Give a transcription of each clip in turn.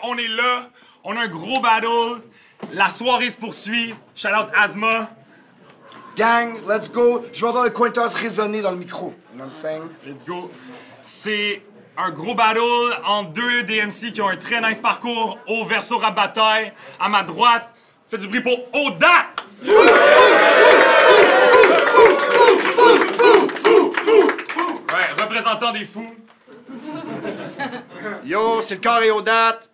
on est là. On a un gros battle. La soirée se poursuit. Shout out Asma. Gang, let's go. Je vais entendre le Quintas résonner dans le micro. You know what I'm saying? Let's go. C'est un gros battle entre deux DMC qui ont un très nice parcours. Au verso rap bataille. À ma droite, faites du bruit pour Oda. Ouais, représentant des fous. Yo, c'est le carré aux dates.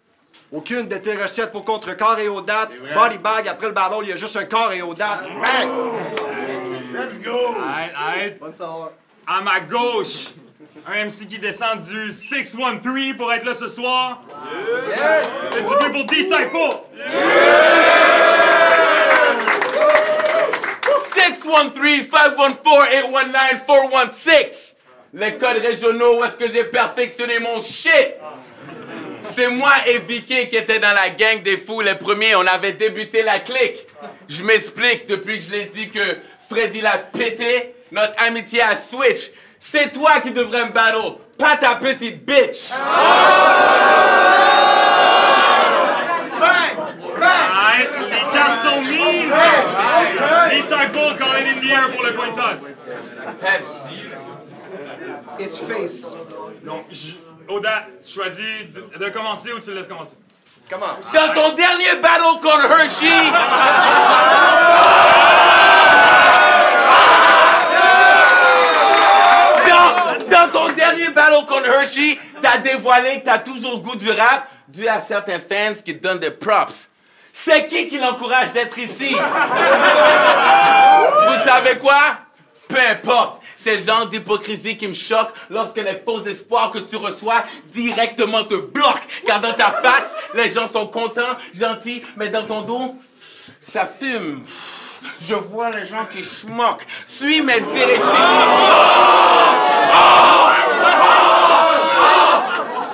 Aucune de tes recettes pour contrecarrer aux dates. Body bag, après le battle, il y a juste un carré aux dates. Right. Let's go! Alright. Bonne soirée. À ma gauche, un MC qui descend du 613 pour être là ce soir. Yes! Faites du bruit pour Disciple. 613-514-819-416. Les codes régionaux où est-ce que j'ai perfectionné mon shit. C'est moi et Vicky qui étaient dans la gang des fous les premiers. On avait débuté la clique. Je m'explique, depuis que je l'ai dit que Freddy l'a pété, notre amitié a switch. C'est toi qui devrais me battle, pas ta petite bitch. Alright, les cartes sont mises. Disciple calling in the air pour le coin toss. It's face. Donc, Oda, tu choisis de commencer ou tu le laisses commencer? Comment? Dans ton dernier battle contre Hershey, dans ton dernier battle contre Hershey, t'as dévoilé que t'as toujours le goût du rap dû à certains fans qui te donnent des props. C'est qui l'encourage d'être ici? Vous savez quoi? Peu importe, c'est le genre d'hypocrisie qui me choque lorsque les faux espoirs que tu reçois directement te bloquent. Car dans ta face, les gens sont contents, gentils, mais dans ton dos, ça fume. Je vois les gens qui se moquent. Suis mes directives.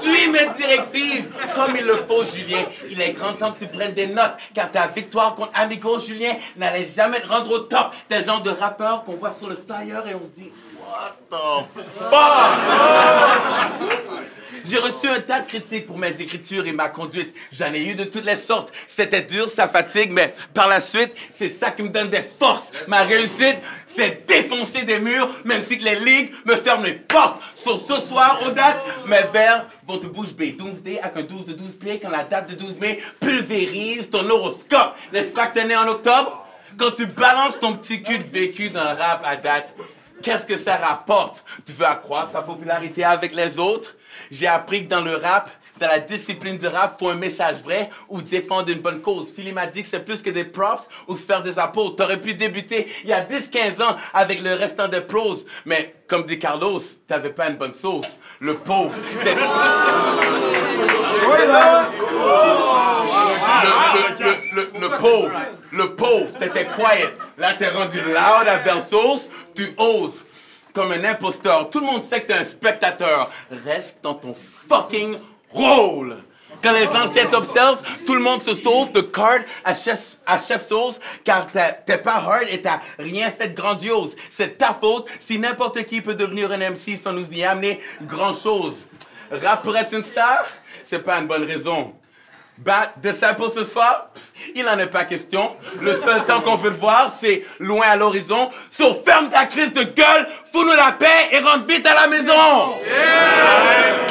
Suis mes directives comme il le faut, Julien. Il est grand temps que tu prennes des notes, car ta victoire contre Amigo, Julien, n'allait jamais te rendre au top. T'es le genre de rappeur qu'on voit sur le flyer et on se dit « What the fuck? » J'ai reçu un tas de critiques pour mes écritures et ma conduite. J'en ai eu de toutes les sortes. C'était dur, ça fatigue, mais par la suite, c'est ça qui me donne des forces. Ma réussite, c'est défoncer des murs, même si les ligues me ferment les portes. Sur ce soir, aux dates, mes vers vont te bouche bée. Doomsday avec un 12 de 12 pieds quand la date de 12 mai pulvérise ton horoscope. N'est-ce pas que t'es né en octobre? Quand tu balances ton petit cul de vécu dans le rap à date, qu'est-ce que ça rapporte? Tu veux accroître ta popularité avec les autres? J'ai appris que dans le rap, dans la discipline du rap, faut un message vrai ou défendre une bonne cause. Philly m'a dit que c'est plus que des props ou se faire des apôtres. T'aurais pu débuter il y a 10-15 ans avec le restant des pros. Mais comme dit Carlos, t'avais pas une bonne sauce. Le pauvre. Le pauvre, t'étais quiet. Là, t'es rendu loud à Versos, tu oses. Comme un imposteur. Tout le monde sait que t'es un spectateur. Reste dans ton fucking rôle. Quand les anciens t'observent, tout le monde se sauve de card à chef sauce car t'es pas hard et t'as rien fait de grandiose. C'est ta faute si n'importe qui peut devenir un MC sans nous y amener grand chose. Rap pour être une star, c'est pas une bonne raison. Bat Disciple ce soir, il en est pas question. Le seul temps qu'on veut le voir, c'est loin à l'horizon. So ferme ta crise de gueule, fous-nous la paix et rentre vite à la maison! Yeah!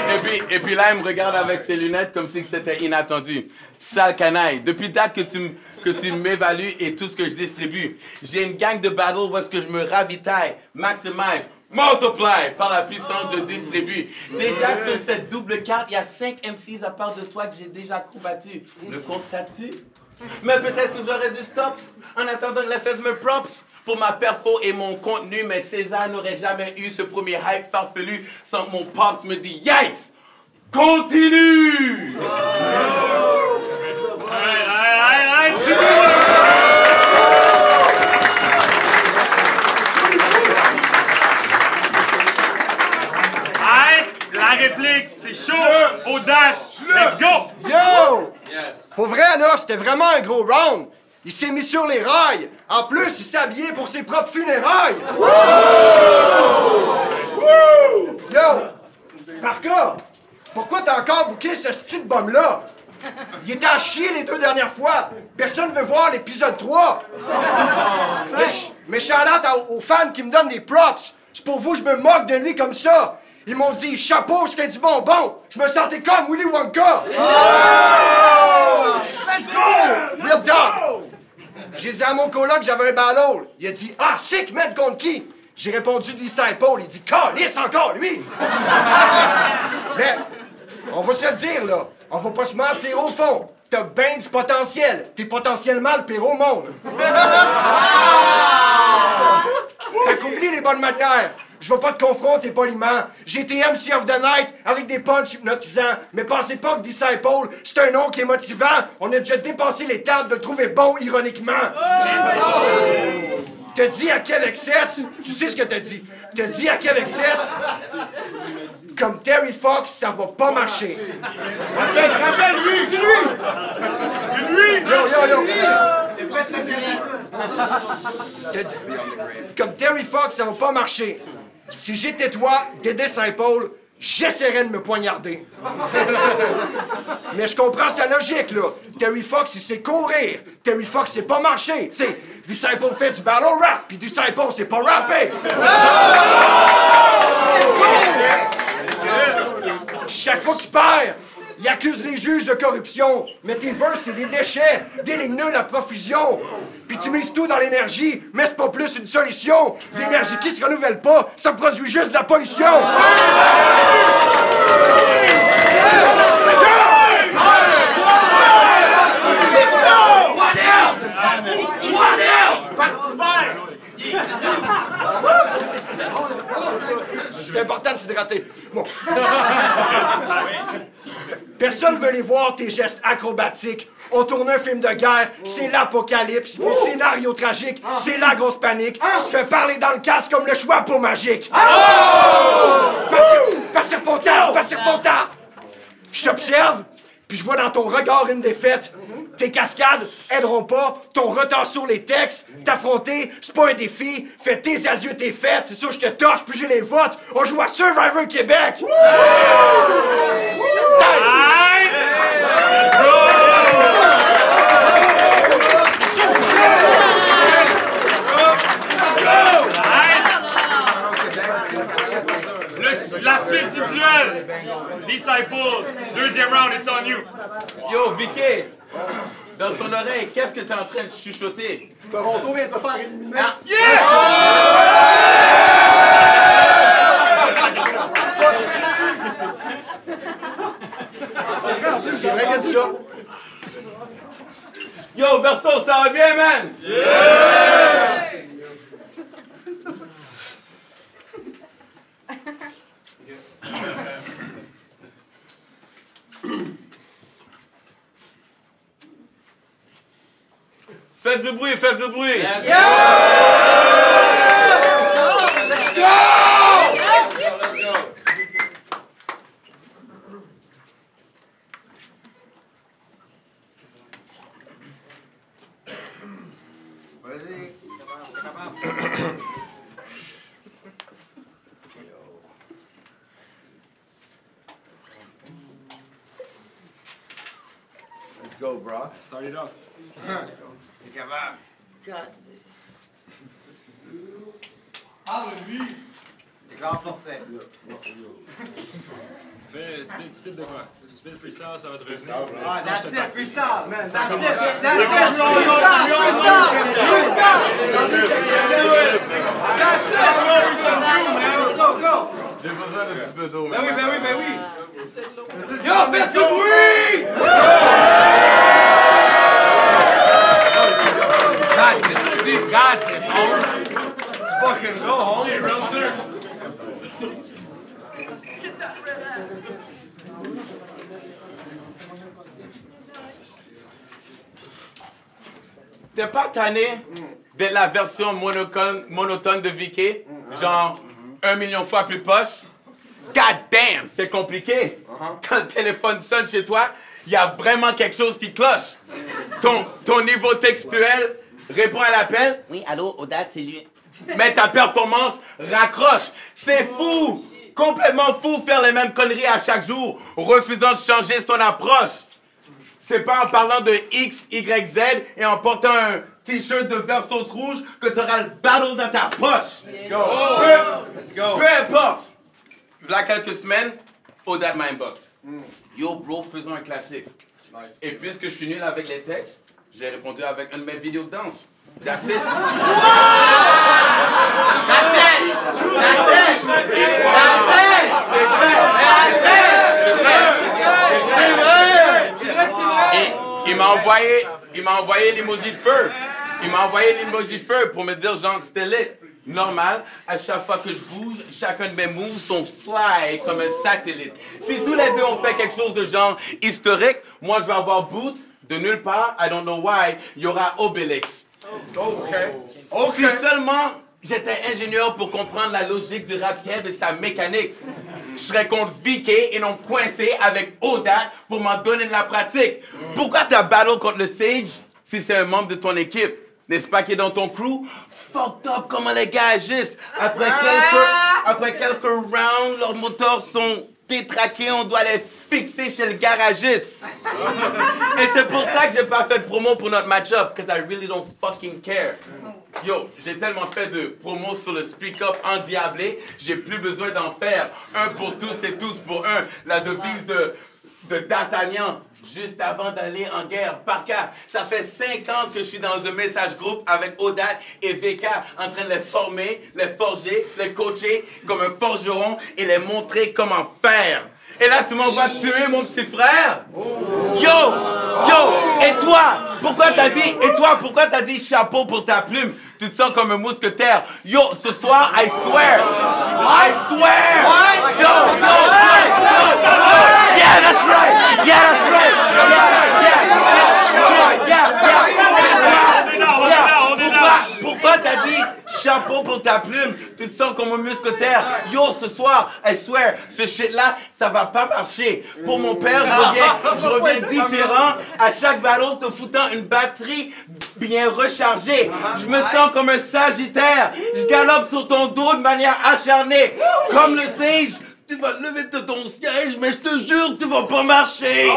Et puis là, il me regarde avec ses lunettes comme si c'était inattendu. Sale canaille, depuis date que tu m'évalues et tout ce que je distribue. J'ai une gang de battle où est-ce que je me ravitaille, maximize, multiply par la puissance de distribut. Déjà sur cette double carte, il y a 5 MCs à part de toi que j'ai déjà combattu. Le constates-tu? Mais peut-être que j'aurais dû stop en attendant que la fête me props. Pour ma perfo et mon contenu, mais César n'aurait jamais eu ce premier hype farfelu sans que mon pops me dit yikes! Continue! La réplique, c'est chaud! Aux dates! Let's go! Yo! Pour vrai, là, c'était vraiment un gros round. Il s'est mis sur les rails. En plus, il s'est habillé pour ses propres funérailles. Yo! Parka, pourquoi t'as encore booké ce style bombe-là? Il était à chier les 2 dernières fois. Personne veut voir l'épisode 3. Mais shout-out aux fans qui me donnent des props. C'est pour vous, je me moque de lui comme ça. Ils m'ont dit, chapeau, c'était du bonbon. Je me sentais comme Willy Wonka. Let's go! Real talk. J'ai dit à mon coloc que j'avais un ballon. Il a dit, ah, sick, man, contre qui? J'ai répondu Disciple. Il dit, calisse encore, lui! Mais, on va se le dire, là. On va pas se mentir au fond. T'as ben du potentiel. T'es potentiellement le pire au monde. Fait qu'oublie les bonnes manières. Je vais pas te confronter poliment. J'ai été MC of the Night avec des punchs hypnotisants. Mais pensez pas que Disciple, c'est un nom qui est motivant. On a déjà dépassé l'étape de le trouver bon ironiquement. T'as dit à quel excess? Tu sais ce que t'as dit. T'as dit à quel excess? Comme Terry Fox, ça va pas marcher. Rappelle-lui! C'est lui! C'est lui! T'as dit... Comme Terry Fox, ça va pas marcher. Si j'étais toi, des Disciple, j'essaierais de me poignarder. Mais je comprends sa logique, là. Terry Fox, il sait courir. Terry Fox, c'est pas marcher. Tu sais, Disciple fait du battle rap, puis Disciple, c'est pas rapper. Chaque fois qu'il perd, il accuse les juges de corruption. Mais tes verses, c'est des déchets, des lignes nulles à profusion. Puis tu mises tout dans l'énergie, mais c'est pas plus une solution. L'énergie qui se renouvelle pas, ça produit juste de la pollution. What else? What else? C'est important de s'hydrater. Bon. Personne veut les voir, tes gestes acrobatiques. On tourne un film de guerre, c'est l'apocalypse, scénario tragique, c'est la grosse panique. Tu te fais parler dans le casque comme le choix pour magique. Passez ton temps! Je t'observe, puis je vois dans ton regard une défaite. Tes cascades aideront pas, ton retard sur les textes, t'affronter, c'est pas un défi. Fais tes adieux, tes fêtes, c'est sûr je te torche, puis j'ai les votes. On joue à Survivor Québec! Let's go! La suite du duel! Disciple, deuxième round, it's on you! Yo, Vicky! Dans son oreille, qu'est-ce que t'es en train de chuchoter? Toronto vient de se faire éliminer. Ah. C'est vrai qu'il y a de ça. Yo, Verso, ça va bien, man? Faites du bruit, faites du bruit! Let's go! Vas-y. Let's go, bro. Start it off. T'es capable. Got this. T'es grave parfait. Fais speed de quoi? Speed freestyle, ça va te revenir. Ah, that's it, freestyle, man. Ça commence. J'ai besoin d'un petit peu d'eau, Ben oui, ben oui, ben oui! Yo, faites du bruit! Got this, homie. Fucking go, homie. T'es pas tanné d'être la version monotone de Vicky? Genre 1 million de fois plus poche? God damn, c'est compliqué. Quand le téléphone sonne chez toi, il y a vraiment quelque chose qui cloche. Ton niveau textuel répond à l'appel. Oui, allô, Odette, c'est lui. Mais ta performance raccroche. C'est fou! Complètement fou faire les mêmes conneries à chaque jour, refusant de changer son approche. C'est pas en parlant de X, Y, Z et en portant un t-shirt de Versus rouge que t'auras le battle dans ta poche. Peu importe. Voilà quelques semaines, Odat m'a inbox. Yo bro, faisons un classique. Et puisque je suis nul avec les textes, j'ai répondu avec une de mes vidéos de danse. That's it. Il m'a envoyé l'emoji de feu. Il m'a envoyé l'emoji de feu pour me dire genre c'était lit. Normal, à chaque fois que je bouge, chacun de mes moves sont fly comme un satellite. Si tous les deux on fait quelque chose de genre historique, moi je vais avoir Boots, de nulle part, I don't know why, il y aura Obélix. Si seulement j'étais ingénieur pour comprendre la logique du rap keb et sa mécanique, je serais contre VK et non coincé avec Odat pour m'en donner de la pratique. Pourquoi t'as battle contre le Sage si c'est un membre de ton équipe? N'est-ce pas qu'il est dans ton crew? Fucked up comment les gars agissent. Après quelques rounds, leurs moteurs sont détraqués, on doit les fixer chez le garagiste. Et c'est pour ça que j'ai pas fait de promo pour notre match-up, because I really don't fucking care. Yo, j'ai tellement fait de promos sur le speak-up endiablé, j'ai plus besoin d'en faire. Un pour tous et tous pour un. La devise de D'Artagnan, juste avant d'aller en guerre. Par cas, ça fait 5 ans que je suis dans un message groupe avec Odat et VK en train de les former, les forger, les coacher comme un forgeron et les montrer comment faire. Et là, tu m'envoies tuer mon petit frère? Et toi, pourquoi t'as dit chapeau pour ta plume? Tu te sens comme un mousquetaire. Yo, ce soir, I swear. Yeah, that's right. Pourquoi t'as dit chapeau pour ta plume? Tu te sens comme un mousquetaire. Yo, ce soir, I swear, ce shit-là, ça va pas marcher. Pour mon père, je reviens différent. À chaque battle, te foutant une batterie bien rechargée. Je me sens comme un sagittaire. Je galope sur ton dos de manière acharnée. Comme le Sage, tu vas te lever de ton siège, mais je te jure, tu vas pas marcher.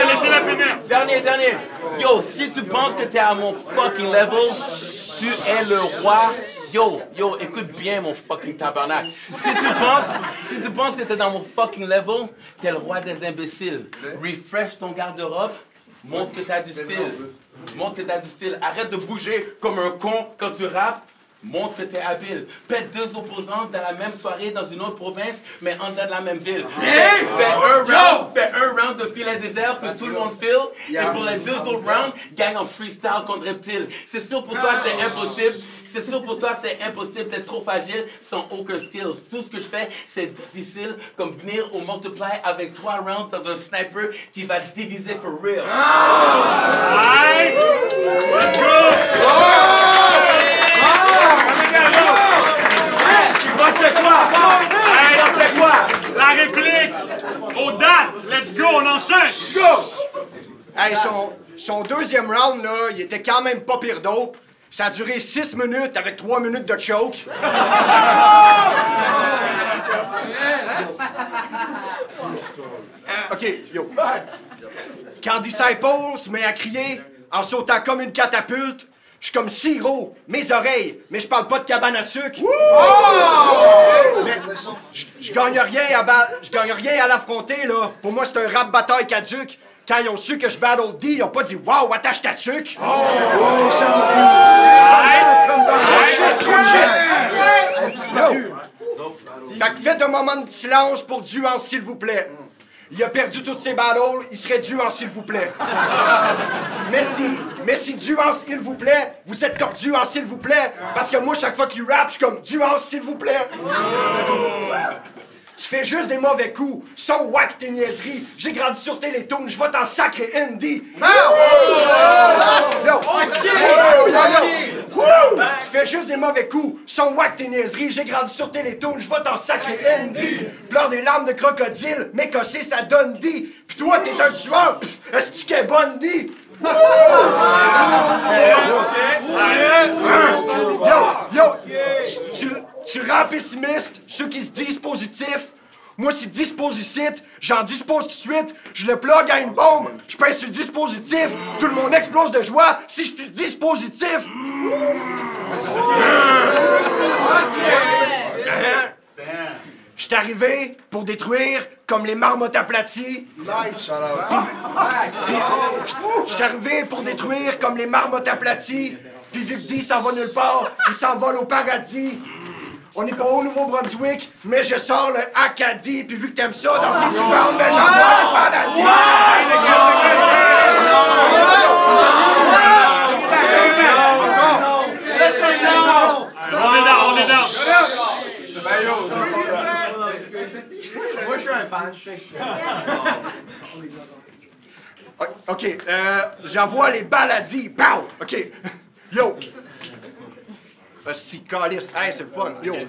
Laissez-la finir. Dernier. Yo, si tu penses que t'es à mon fucking level, tu es le roi. Yo, écoute bien mon fucking tabarnak. Si tu penses que t'es dans mon fucking level, t'es le roi des imbéciles. Refresh ton garde-robe, montre que t'as du style. Arrête de bouger comme un con quand tu rappes. Montre que t'es habile. Pète 2 opposants dans la même soirée dans une autre province, mais en dedans de la même ville. Fais un round de filet désert que tout le monde file. Et pour les 2 autres rounds, gagne en freestyle contre Reptile. C'est sûr pour toi c'est impossible. T'es trop fragile sans aucun skills. Tout ce que je fais, c'est difficile, comme venir au multiply avec 3 rounds dans un sniper qui va te diviser for real. Alright, let's go. C'est quoi? La réplique aux dates. Let's go, on enchaîne. Go! Hey, son deuxième round, là, il était quand même pas pire dope. Ça a duré 6 minutes avec 3 minutes de choke. OK, yo. Quand Disciple se met à crier en sautant comme une catapulte, je suis comme Siro, mes oreilles, mais je parle pas de cabane à sucre. Je gagne rien à l'affronter, là. Pour moi, c'est un rap bataille caduque. Quand ils ont su que je battle D, ils ont pas dit « Wow, attache ta tuque! » Oh, trop de shit! Fait que faites un moment de silence pour Duance, s'il vous plaît. Il a perdu toutes ses battles, il serait Duance, s'il vous plaît. Mais si Duance, s'il vous plaît, vous êtes tordu en s'il vous plaît, parce que moi, chaque fois qu'il rappe, je suis comme Duance, s'il vous plaît. Tu fais juste des mauvais coups. Son whack tes niaiseries. J'ai grandi sur Télétoon, je vais t'en sacrer Indie. Tu fais juste des mauvais coups. Son whack tes niaiseries. J'ai grandi sur Télétoon, je vais t'en sacrer Indie. Pleure des larmes de crocodile, mais cocher ça donne dit. Pis toi, t'es un tueur! Pff, est-ce qu'elle est bonne, dit? Tu rends pessimiste, ceux qui se disent positifs. Moi, si dispositif, j'en dispose tout de suite, je le plug à une bombe, je pèse sur le dispositif, tout le monde explose de joie si je suis dispositif. Je suis arrivé pour détruire comme les marmottes aplaties. Nice, Je suis arrivé pour détruire comme les marmottes aplaties. Puis vu que D s'en va nulle part, il s'envole au paradis. On n'est pas au Nouveau-Brunswick, mais je sors le Acadie. Puis vu que t'aimes ça, dans ces suivantes, ben j'envoie les maladies. On est down. Moi, je suis un fan. OK, j'envoie les baladis. Pow! OK. Yo! Si, calice. Hey, c'est le fun. Yo. Tu peux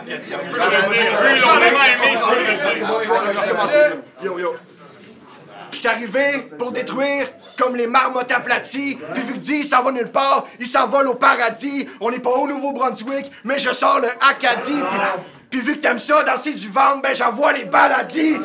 le dire plus longuement aimé, tu peux le dire. On va recommencer. Yo, yo. Je suis arrivé pour détruire comme les marmottes aplaties. Puis vu que D s'en va nulle part, il s'envole au paradis. On n'est pas au Nouveau-Brunswick, mais je sors le Acadie. Puis vu que t'aimes ça, danser du ventre, ben j'envoie les baladis. Yo!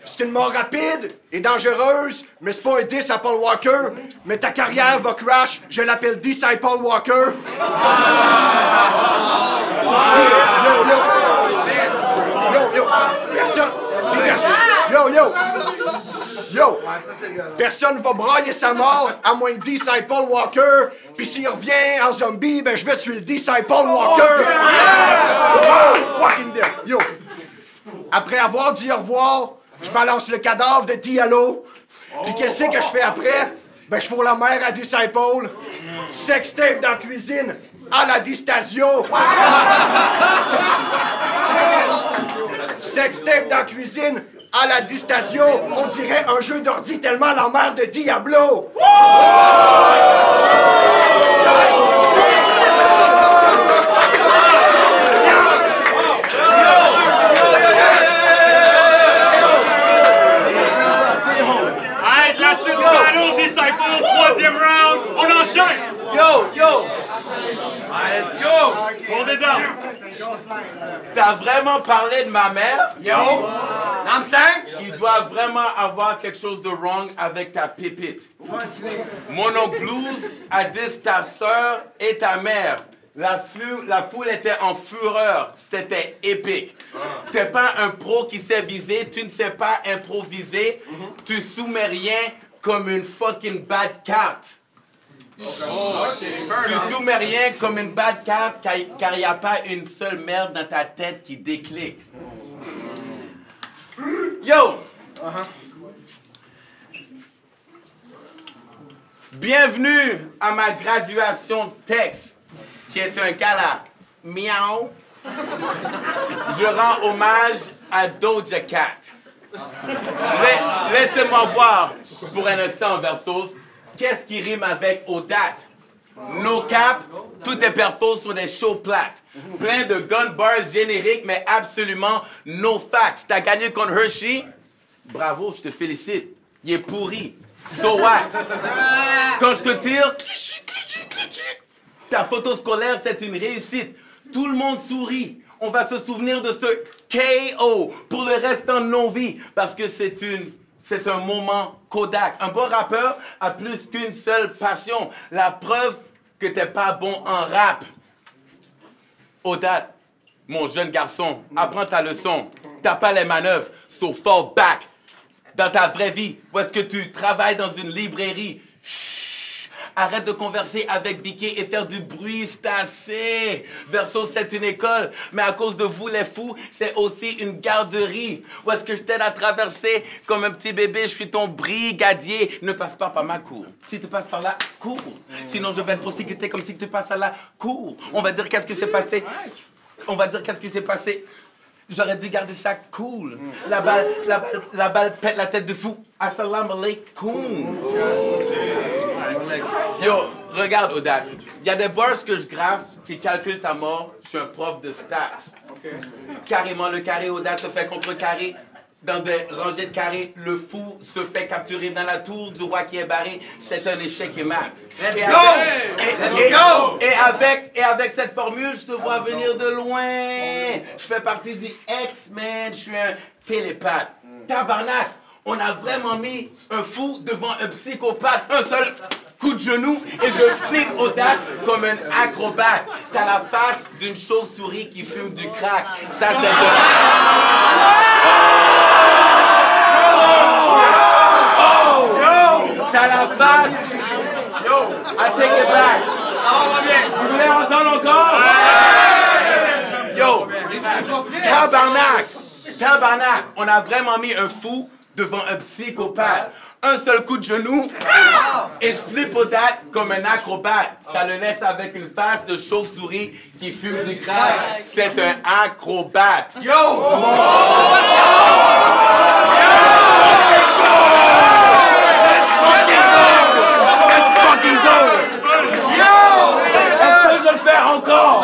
C'est une mort rapide et dangereuse, mais c'est pas un diss à Paul Walker. Mais ta carrière va crash, je l'appelle Disciple Walker. Yo! Personne va brailler sa mort, à moins que Disciple Walker. Puis s'il revient en zombie, ben je vais tuer le Disciple Walker. Walking Dead. Yo! Après avoir dit au revoir, je balance le cadavre de Diallo. Puis qu'est-ce que je fais après? Ben, je fourre la mère à Disciple. Sextape dans la cuisine à la Distasio. Sextape dans la cuisine à la Distasio. On dirait un jeu d'ordi tellement la mère de Diablo. La suite du battle, Disciple, troisième round, on enchaîne! Yo! Let's go! Hold it down! T'as vraiment parlé de ma mère? Yo! I'm saying? Il doit vraiment avoir quelque chose de wrong avec ta pépite. Mon oncle Blues a dit ta sœur et ta mère. La foule était en fureur. C'était épique. T'es pas un pro qui sait viser. Tu ne sais pas improviser. Tu soumets rien comme une fucking bad carte. Tu soumets rien comme une bad carte car il n'y a pas une seule merde dans ta tête qui déclic. Yo! Bienvenue à ma graduation de texte, qui est un gala miaou. Je rends hommage à Doja Cat. Laissez-moi voir pour un instant, Versos, qu'est-ce qui rime avec Odate? No cap, tous tes perfos sont des shows plates. Plein de gun bars génériques, mais absolument no facts. T'as gagné contre Hershey? Bravo, je te félicite. Il est pourri. So what? Quand je te tire, ta photo scolaire, c'est une réussite. Tout le monde sourit. On va se souvenir de ce KO pour le restant de nos vies. Parce que c'est un moment Kodak. Un bon rappeur a plus qu'une seule passion. La preuve que t'es pas bon en rap. Odate, mon jeune garçon, apprends ta leçon. T'as pas les manœuvres, so fall back. Dans ta vraie vie, où est-ce que tu travailles dans une librairie? Chut, arrête de converser avec Vicky et faire du bruit, c'est assez. Verso, c'est une école, mais à cause de vous les fous, c'est aussi une garderie. Où est-ce que je t'aide à traverser comme un petit bébé, je suis ton brigadier. Ne passe pas par ma cour. Si tu passes par là, cours. Sinon, je vais te prosécuter comme si tu passes à la cour. On va dire qu'est-ce qui s'est passé. On va dire qu'est-ce qui s'est passé. J'aurais dû garder ça cool. La balle pète la tête de fou. Assalamu alaikum. Yo, Regarde, Odat. Il y a des bars que je graffe qui calculent ta mort. Je suis un prof de stats. Carrément, le carré Odat se fait contrecarrer. Dans des rangées de carrés, le fou se fait capturer dans la tour du roi qui est barré. C'est un échec et mat. Et avec cette formule, je te vois venir de loin. Je fais partie du X-Men. Je suis un télépathe. Tabarnak, on a vraiment mis un fou devant un psychopathe. Un seul coup de genou et je flippe aux dates comme un acrobate. T'as la face d'une chauve-souris qui fume du crack. Ça, c'est T'as la face. I take it back. Vous voulez entendre encore? Yo, tabarnak, on a vraiment mis un fou devant un psychopathe. Un seul coup de genou et je flippe aux dates comme un acrobate. Ça le laisse avec une face de chauve-souris qui fume du crack. C'est un acrobate. Yo! Let's fucking go! Yo! Est-ce que je le fais encore?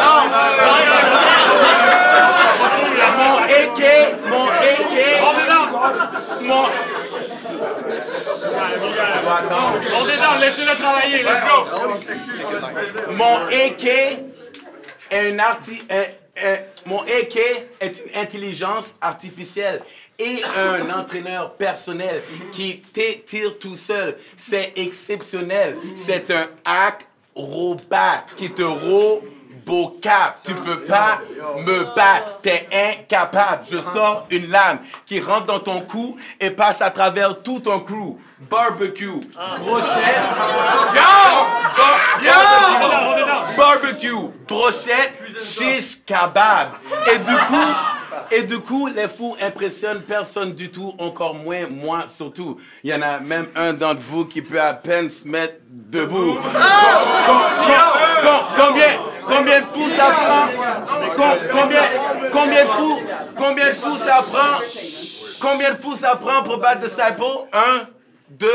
On est dans, laissez-le travailler, let's go! Mon AK est une intelligence artificielle et un entraîneur personnel qui t'étire tout seul. C'est exceptionnel. C'est un acrobat qui te robocap. Tu peux pas me battre. T'es incapable. Je sors une lame qui rentre dans ton cou et passe à travers tout ton crew. Barbecue, brochette, barbecue, brochette, shish kebab. Et du coup, les fous impressionnent personne du tout, encore moins moi surtout. Il y en a même un d'entre vous qui peut à peine se mettre debout. Combien de fous ça prend? Combien de fous ça prend pour battre Disciple? 1, 2,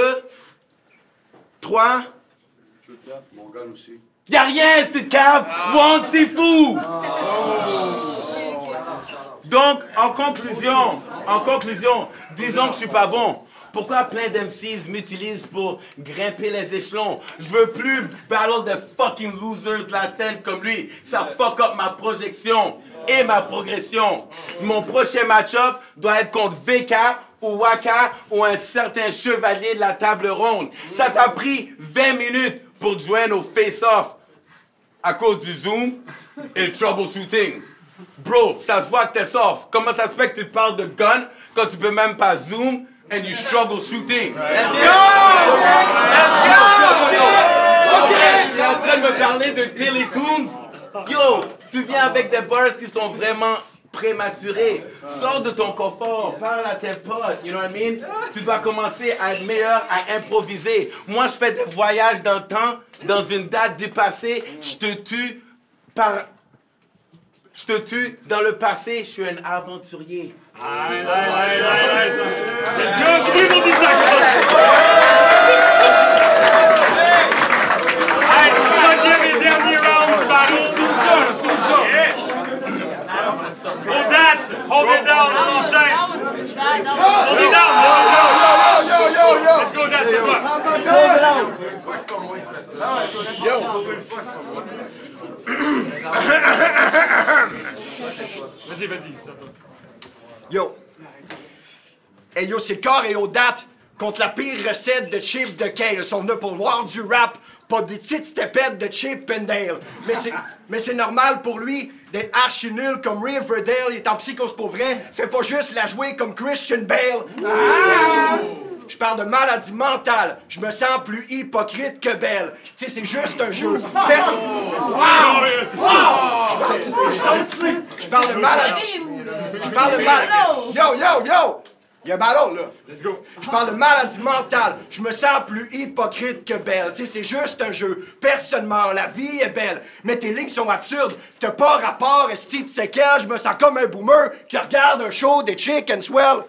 3. Mon gars aussi. Y'a rien, c'est cave! One, c'est fou! Donc, en conclusion, disons que je suis pas bon. Pourquoi plein d'MCs m'utilisent pour grimper les échelons? Je veux plus battle des fucking losers de la scène comme lui. Ça fuck up ma projection et ma progression. Mon prochain match-up doit être contre VK ou Waka ou un certain chevalier de la table ronde. Ça t'a pris 20 minutes pour te joindre au face-off à cause du zoom et le troubleshooting. Bro, ça se voit que t'es soft. Comment ça se fait que tu te parles de gun quand tu peux même pas zoom and you troubleshooting? Let's go! T'es en train de me parler de Tilly Toons? Yo, tu viens avec des bars qui sont vraiment prématurés. Sors de ton confort, parle à tes potes, you know what I mean? Tu dois commencer à être meilleur, à improviser. Moi, je fais des voyages dans le temps, dans une date du passé, je te tue dans le passé, je suis un aventurier. Let's go, du bruit pour 10 secondes! Hey, troisième et dernier round du battle. Hold it down, on enchaîne. Hold it down, yo. Let's go, Dad, c'est toi. Close it out. Vas-y, c'est à toi. Yo. Hey yo, c'est corps et aux dates contre la pire recette de Chip de Kale. Ils sont venus pour voir du rap, pas des petites stepettes de Chip and Dale. Mais c'est normal pour lui d'être archi nul comme Riverdale. Il est en psychose pour vrai. Fait pas juste la jouer comme Christian Bale. Je parle de maladie mentale. Je me sens plus hypocrite que belle. Tu sais, c'est juste un jeu. Je parle de maladie. Yo! Il y a un ballon, là. Let's go. Je parle de maladie mentale. Je me sens plus hypocrite que belle. Tu sais, c'est juste un jeu. Personne meurt. La vie est belle. Mais tes lignes sont absurdes. T'as pas rapport, esti de séquelles. Je me sens comme un boomer qui regarde un show des Chick and Swell.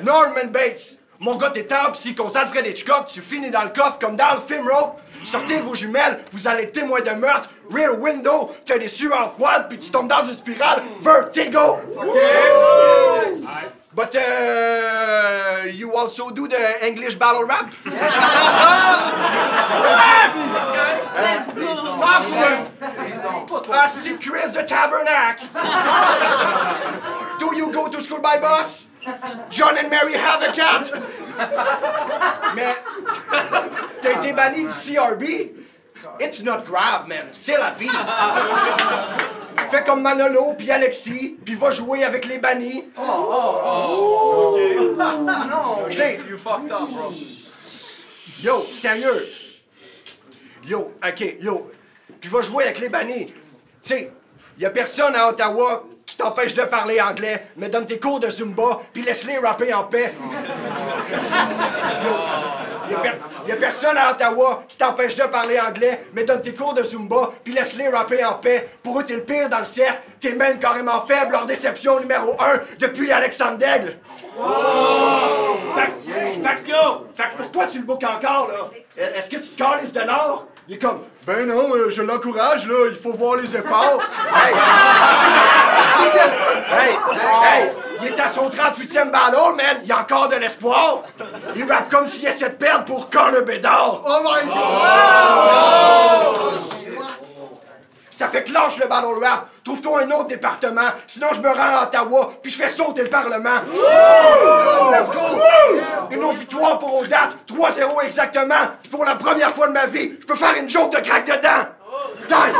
Norman Bates. Mon gars, t'es tant psychose Alfred Hitchcock, tu finis dans le coffre comme dans le film Rope. Sortez vos jumelles, vous allez être témoin de meurtre. Rear window, t'as des sueurs froides, puis tu tombes dans une spirale. Vertigo! But you also do the English battle rap? Let's go! Talk to him! Asti Chris the Tabernacle! Do you go to school by bus? John and Mary have a cat! Mais t'as été banni du CRB? It's not grave, man. C'est la vie. Fais comme Manolo puis Alexis, puis va jouer avec les bannis. T'sais, yo, sérieux. Yo, OK, yo. Puis va jouer avec les bannis. T'sais, y'a personne à Ottawa qui t'empêche de parler anglais, mais donne tes cours de Zumba, puis laisse-les rapper en paix. Y'a personne à Ottawa qui t'empêche de parler anglais, mais donne tes cours de Zumba, puis laisse-les rapper en paix. Pour eux, t'es le pire dans le cercle, t'es même carrément faible, leur déception numéro 1 depuis Alexandre Daigle. Fait que pourquoi tu le bookes encore, là? Est-ce que tu te calisses de l'or? Il est comme, ben non, je l'encourage, là, il faut voir les efforts. Hey, il est à son 38e battle, man, il y a encore de l'espoir. Il rappe comme s'il essaie de perdre pour Conor Bedard. Oh my God! Ça fait que lâche le battle rap, trouve-toi un autre département, sinon je me rends à Ottawa, puis je fais sauter le Parlement. Une autre victoire pour Audat, 3-0 exactement, puis pour la première fois de ma vie, je peux faire une joke de crack dedans. Time!